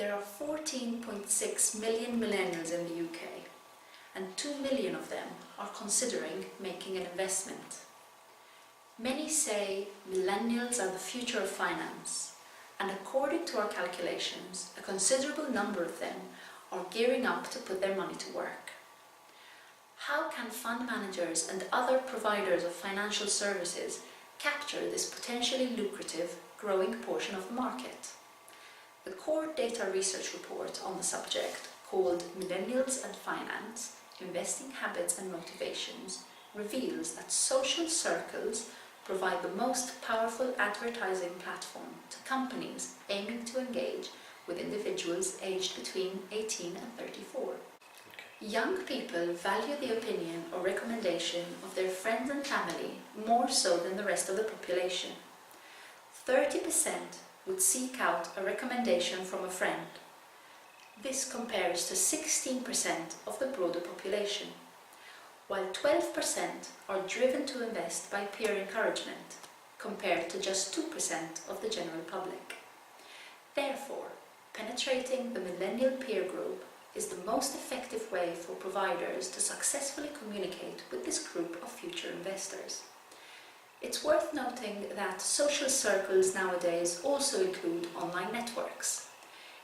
There are 14.6 million millennials in the UK, and 2 million of them are considering making an investment. Many say millennials are the future of finance, and according to our calculations, a considerable number of them are gearing up to put their money to work. How can fund managers and other providers of financial services capture this potentially lucrative, growing portion of the market? The core data research report on the subject, called Millennials and Finance, Investing Habits and Motivations, reveals that social circles provide the most powerful advertising platform to companies aiming to engage with individuals aged between 18 and 34. Young people value the opinion or recommendation of their friends and family more so than the rest of the population. 30% would seek out a recommendation from a friend. This compares to 16% of the broader population, while 12% are driven to invest by peer encouragement, compared to just 2% of the general public. Therefore, penetrating the millennial peer group is the most effective way for providers to successfully communicate with this group of future investors. It's worth noting that social circles nowadays also include online networks.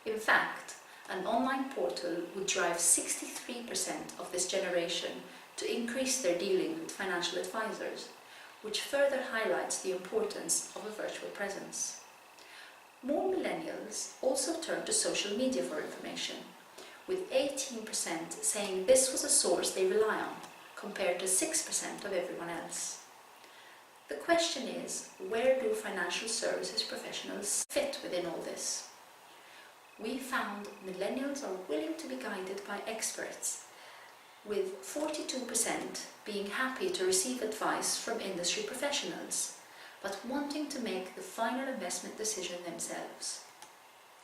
In fact, an online portal would drive 63% of this generation to increase their dealing with financial advisors, which further highlights the importance of a virtual presence. More millennials also turn to social media for information, with 18% saying this was a source they rely on, compared to 6% of everyone else. The question is, where do financial services professionals fit within all this? We found millennials are willing to be guided by experts, with 42% being happy to receive advice from industry professionals, but wanting to make the final investment decision themselves.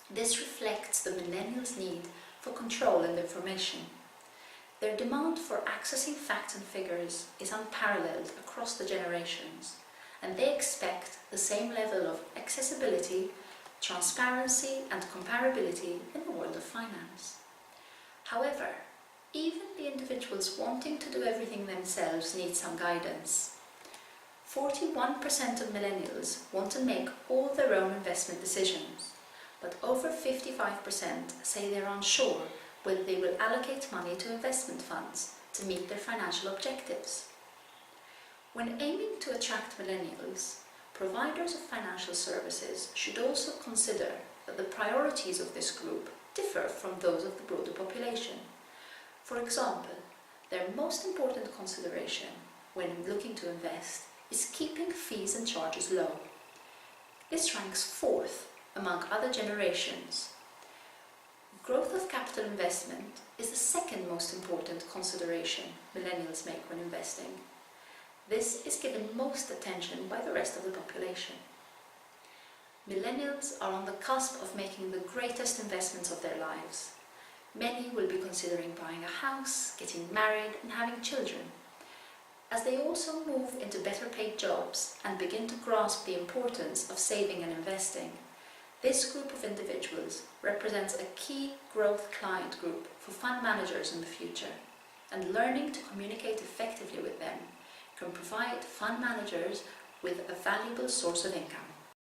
This reflects the millennials' need for control and information. Their demand for accessing facts and figures is unparalleled across the generations, and they expect the same level of accessibility, transparency and comparability in the world of finance. However, even the individuals wanting to do everything themselves need some guidance. 41% of millennials want to make all their own investment decisions, but over 55% say they're unsure whether they will allocate money to investment funds to meet their financial objectives. When aiming to attract millennials, providers of financial services should also consider that the priorities of this group differ from those of the broader population. For example, their most important consideration when looking to invest is keeping fees and charges low. This ranks fourth among other generations. Growth of capital investment is the second most important consideration millennials make when investing. This is given most attention by the rest of the population. Millennials are on the cusp of making the greatest investments of their lives. Many will be considering buying a house, getting married and having children. As they also move into better paid jobs and begin to grasp the importance of saving and investing, this group of individuals represents a key growth client group for fund managers in the future, and learning to communicate effectively with them can provide fund managers with a valuable source of income.